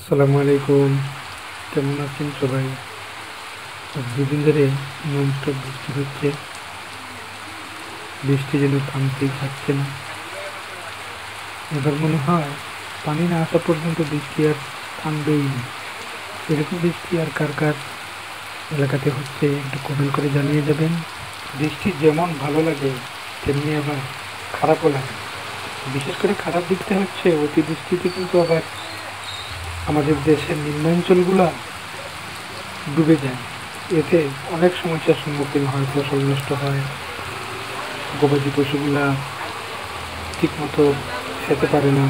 আসসালামু আলাইকুম। কেমন আছেন সবাই? আজ দুদিন ধরে ননস্টপ বৃষ্টি হচ্ছে। বৃষ্টি যেন থামতেই থাকছে না। এবার মনে হয় পানি না আসা পর্যন্ত বৃষ্টি আর থামবেই না। এরকম বৃষ্টি আর কার কার এলাকাতে হচ্ছে একটু কমেন্ট করে জানিয়ে যাবেন। বৃষ্টি যেমন ভালো লাগে তেমনি আবার খারাপও লাগে। বিশেষ করে খারাপ দিকটা হচ্ছে অতিবৃষ্টিতে কিন্তু আবার আমাদের দেশের নিম্নাঞ্চলগুলা ডুবে যায়। এতে অনেক সমস্যার সম্মুখীন হয়, ফসল নষ্ট হয়, গবাদি পশুগুলা ঠিক মতো খেতে পারে না।